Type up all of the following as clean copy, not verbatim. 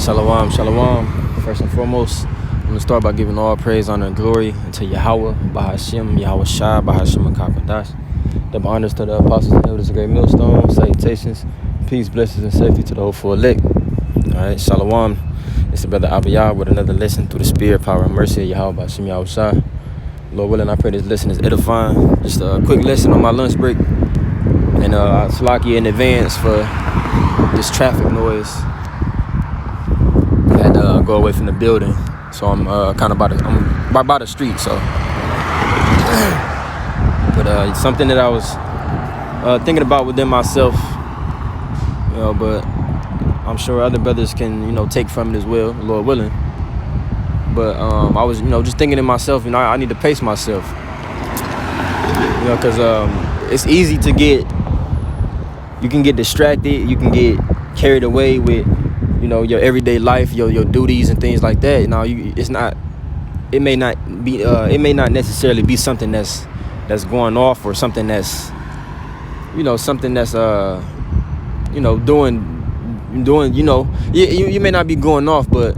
Shalom, shalom. First and foremost, I'm going to start by giving all praise, honor, and glory to Yahweh, Bahashim, Yahweh Shai, Bahashim, and Kakadash. Double honors to the apostles and elders of Great Millstone. Salutations, peace, blessings, and safety to the hopeful elect. All right, shalom. It's the brother Abiyah with another lesson through the spirit, power, and mercy of Yahweh, Bahashim, Yahweh Shai. Lord willing, I pray this lesson is edifying. Just a quick lesson on my lunch break. And I slack you in advance for this traffic noise. I had to go away from the building, so I'm kind of by the street. So, but something that I was thinking about within myself, but I'm sure other brothers can take from it as well, Lord willing. But I was just thinking to myself, I need to pace myself, because it's easy to you can get distracted, you can get carried away with your everyday life, your duties and things like that. It may not necessarily be something that's going off, or something that's doing you may not be going off, but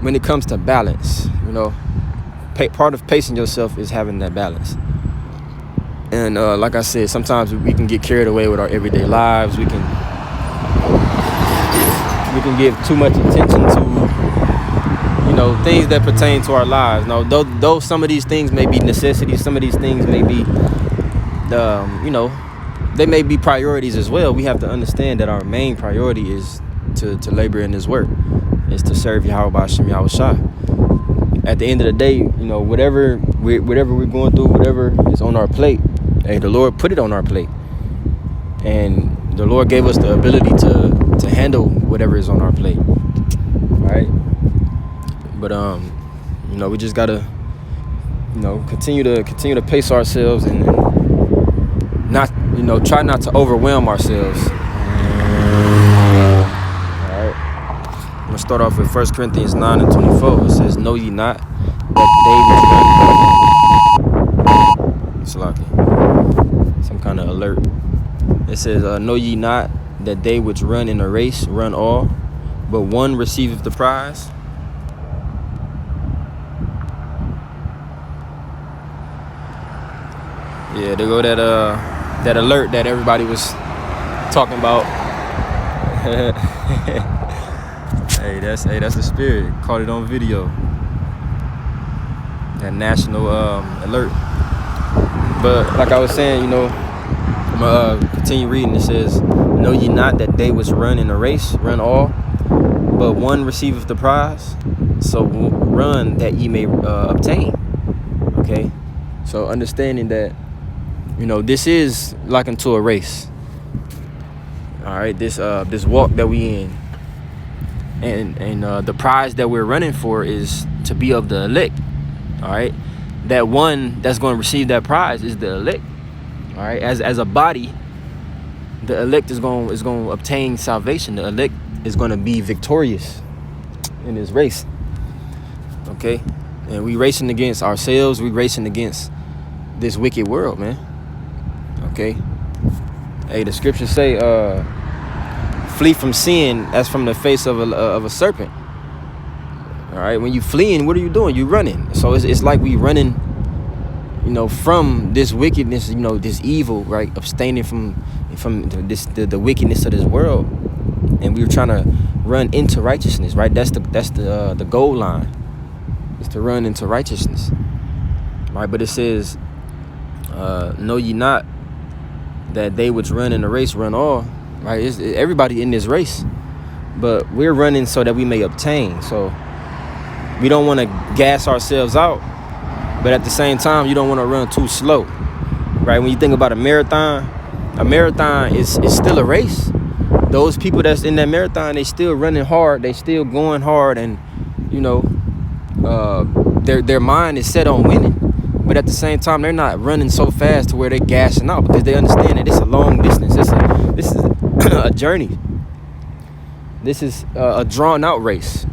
when it comes to balance, part of pacing yourself is having that balance. And like I said, sometimes we can get carried away with our everyday lives. We can give too much attention to, things that pertain to our lives. Now, though some of these things may be necessities, some of these things may be, they may be priorities as well. We have to understand that our main priority is to labor in His work, is to serve Yahweh B'Hashem Yahweh Shai. At the end of the day, whatever we're going through, whatever is on our plate, hey, the Lord put it on our plate, and the Lord gave us the ability to handle whatever is on our plate, right? But we just gotta continue to pace ourselves and not try not to overwhelm ourselves. All right, I'm gonna start off with 1 Corinthians 9:24. It says, "Know ye not that they which run..." Some kind of alert. It says, "Know ye not that they which run in a race run all, but one receiveth the prize?" Yeah, there go that alert that everybody was talking about. Hey, that's the spirit. Caught it on video. That national alert. But like I was saying, I'm gonna continue reading. It says, "Know ye not that they which run in a race run all, but one receiveth the prize? So run that ye may obtain." Okay, so understanding that this is like unto a race. All right, this walk that we in, and the prize that we're running for is to be of the elect. All right, that one that's going to receive that prize is the elect. All right, as a body, the elect is going to obtain salvation. The elect is going to be victorious in this race. Okay, and we racing against ourselves. We racing against this wicked world, man. Okay, hey, the scriptures say, "Flee from sin as from the face of a serpent." All right, when you fleeing, what are you doing? You running. So it's like we running, from this wickedness, this evil, right? Abstaining from the wickedness of this world, and we're trying to run into righteousness, right? That's the goal line, is to run into righteousness, right? But it says, "Know ye not that they which run in the race run all," right? It's everybody in this race, but we're running so that we may obtain. So we don't want to gas ourselves out, but at the same time, you don't want to run too slow, right? When you think about a marathon is still a race. Those people that's in that marathon, they still running hard, they still going hard, and their mind is set on winning. But at the same time, they're not running so fast to where they're gashing out, because they understand that it's a long distance. This is a journey. This is a drawn out race.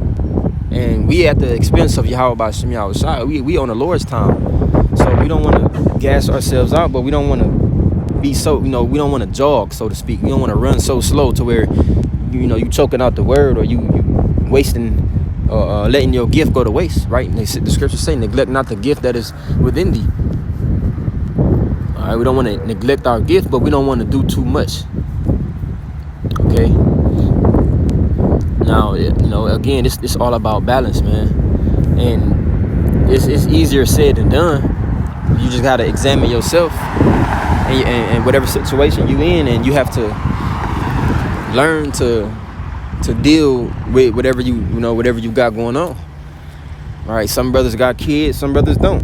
And we at the expense of Yahweh B'Hashem Yahweh Shai. We on the Lord's time. So we don't want to gas ourselves out, but we don't want to be so, we don't want to jog, so to speak. We don't want to run so slow to where, you choking out the word, or you wasting letting your gift go to waste, right? And the scriptures say, neglect not the gift that is within thee. All right, we don't want to neglect our gift, but we don't want to do too much. Okay. Now, again, it's all about balance, man. And it's easier said than done. You just got to examine yourself and whatever situation you in, and you have to learn to deal with whatever you got going on. All right, some brothers got kids, some brothers don't.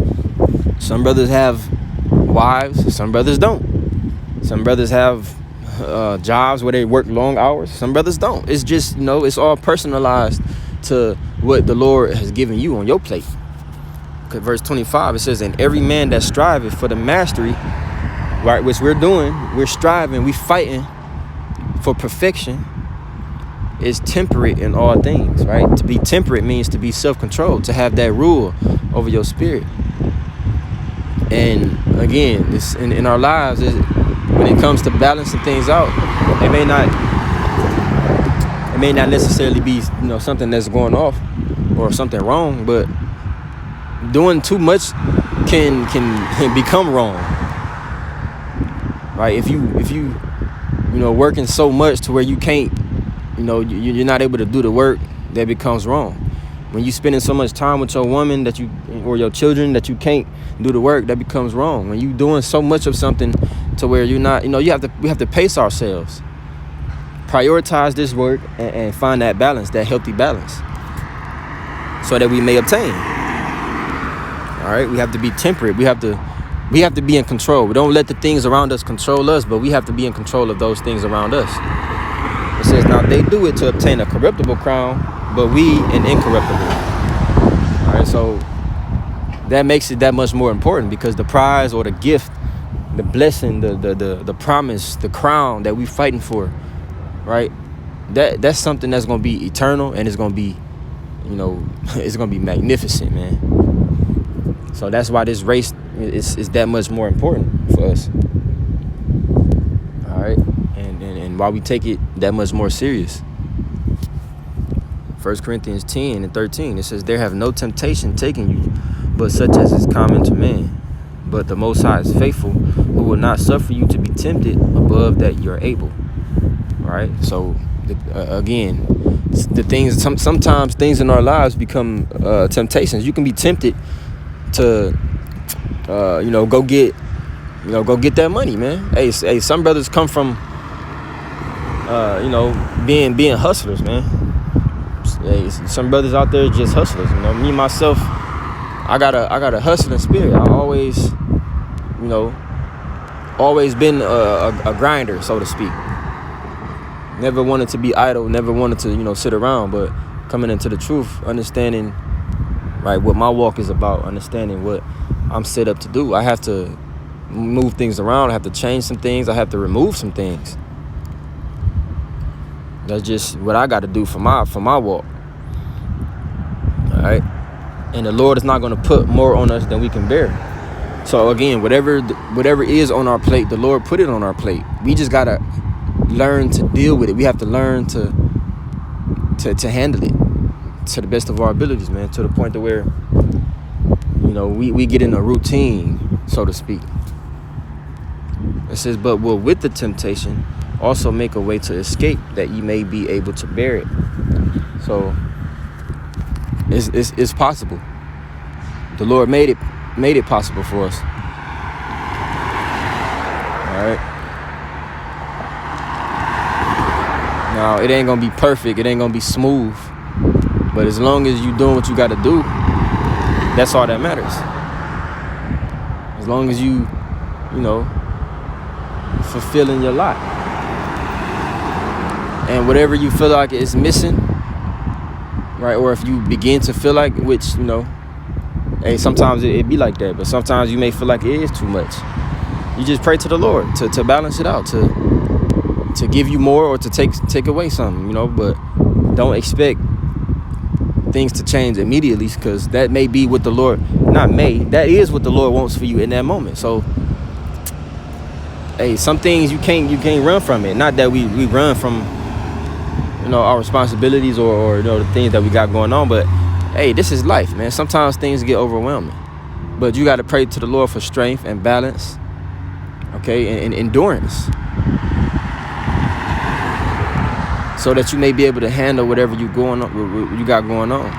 Some brothers have wives, some brothers don't. Some brothers have jobs where they work long hours, some brothers don't. It's just, it's all personalized to what the Lord has given you on your plate. Okay, verse 25, it says, and every man that striveth for the mastery, right, which we're doing, we're striving, we fighting for perfection, is temperate in all things, right? To be temperate means to be self-controlled, to have that rule over your spirit. And again, it's in our lives, when it comes to balancing things out, it may not necessarily be something that's going off or something wrong, but doing too much can become wrong, right? If you working so much to where you can't, you're not able to do the work, that becomes wrong. When you spending so much time with your woman or your children that you can't do the work, that becomes wrong. When you doing so much of something to where you're not, we have to pace ourselves, prioritize this work, and find that balance, that healthy balance, so that we may obtain. All right, we have to be temperate. We have to be in control. We don't let the things around us control us, but we have to be in control of those things around us. It says, now they do it to obtain a corruptible crown, but we an incorruptible. All right, so that makes it that much more important, because the prize or the gift, the blessing, the promise, the crown that we fighting for, right? That's something that's gonna be eternal, and it's gonna be, it's gonna be magnificent, man. So that's why this race is that much more important for us. All right, and why we take it that much more serious. 1 Corinthians 10 and 13, it says, there have no temptation taken you, but such as is common to man. But the Most High is faithful, who will not suffer you to be tempted above that you're able. All right. So again, the things, sometimes things in our lives become temptations. You can be tempted to, go get that money, man. Hey, some brothers come from, being hustlers, man. Hey, some brothers out there just hustlers. Me myself, I got a hustling spirit. I always been a grinder, so to speak. Never wanted to be idle. Never wanted to sit around. But coming into the truth, understanding right what my walk is about, understanding what I'm set up to do. I have to move things around. I have to change some things. I have to remove some things. That's just what I got to do for my walk. All right. And the Lord is not going to put more on us than we can bear. So again, whatever is on our plate, the Lord put it on our plate. We just got to learn to deal with it. We have to learn to handle it to the best of our abilities, man, to the point to where, we get in a routine, so to speak. It says, but will with the temptation also make a way to escape, that ye may be able to bear it. So it's possible. The Lord made it possible for us. All right. Now, it ain't gonna be perfect. It ain't gonna be smooth. But as long as you doing what you got to do, that's all that matters. As long as you fulfilling your lot. And whatever you feel like is missing, right? Or if you begin to feel like, which, hey, sometimes it be like that, but sometimes you may feel like it is too much. You just pray to the Lord to balance it out, to give you more or to take away something, but don't expect things to change immediately, because that may be what the Lord, that is what the Lord wants for you in that moment. So, hey, some things you can't run from it. Not that we run from, our responsibilities or the things that we got going on. But hey, this is life, man. Sometimes things get overwhelming, but you got to pray to the Lord for strength and balance, okay, and endurance, so that you may be able to handle whatever you got going on.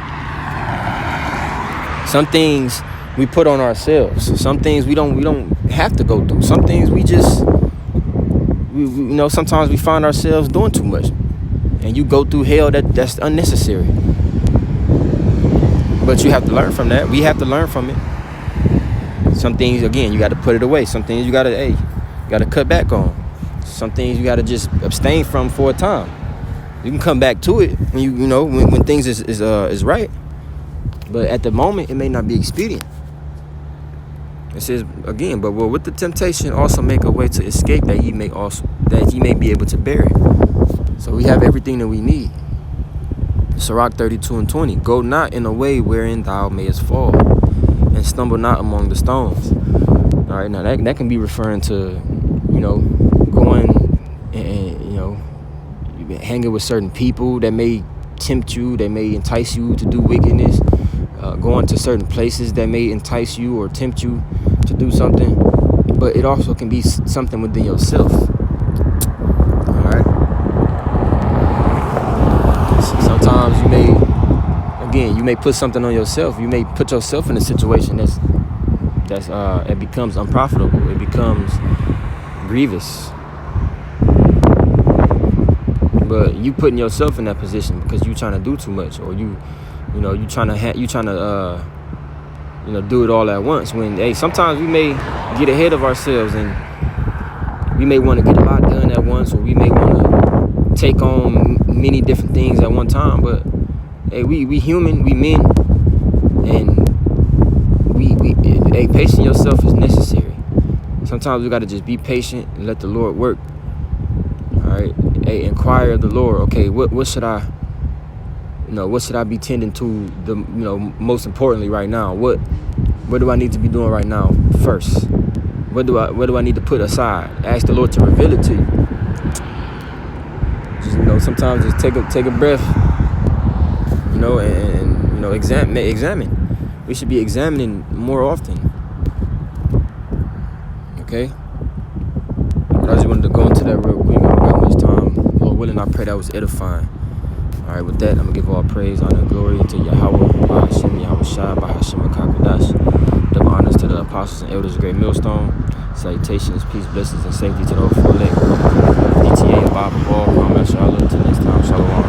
Some things we put on ourselves. Some things we don't have to go through. Some things we sometimes we find ourselves doing too much, and you go through hell that's unnecessary. But you have to learn from that. We have to learn from it. Some things, again, you got to put it away. Some things you got to cut back on. Some things you got to just abstain from for a time. You can come back to it when when things is right. But at the moment, it may not be expedient. It says again, but with the temptation also make a way to escape, that ye may be able to bear it. So we have everything that we need. Sirach 32:20. Go not in a way wherein thou mayest fall, and stumble not among the stones. All right, now that can be referring to, going and hanging with certain people that may tempt you, that may entice you to do wickedness. Going to certain places that may entice you or tempt you to do something. But it also can be something within yourself. All right. Sometimes you may put something on yourself. You may put yourself in a situation that's it becomes unprofitable. It becomes grievous. But you putting yourself in that position because you trying to do too much, or you trying to do it all at once. When sometimes we may get ahead of ourselves, and we may want to get a lot done at once, or we may want to take on many different things at one time. But we human, we men, and pacing yourself is necessary. Sometimes we got to just be patient and let the Lord work. All right, inquire of the Lord. Okay, what should I be tending to most importantly right now? What do I need to be doing right now first? What do I need to put aside? Ask the Lord to reveal it to you. Just sometimes just take a breath, and examine. We should be examining more often. Okay? But I just wanted to go into that real quick. I don't got much time. Lord willing, I pray that was edifying. All right, with that, I'm going to give all praise, honor, and glory to Yahweh, Bahashim, Yahweh Shai, Bahashim, HaKakodash. Double honors to the apostles and elders of Great Millstone. Salutations, peace, blessings, and safety to the whole elect. DTA, Bob, Ball, Kwame, Charlotte. Till next time, Shalom.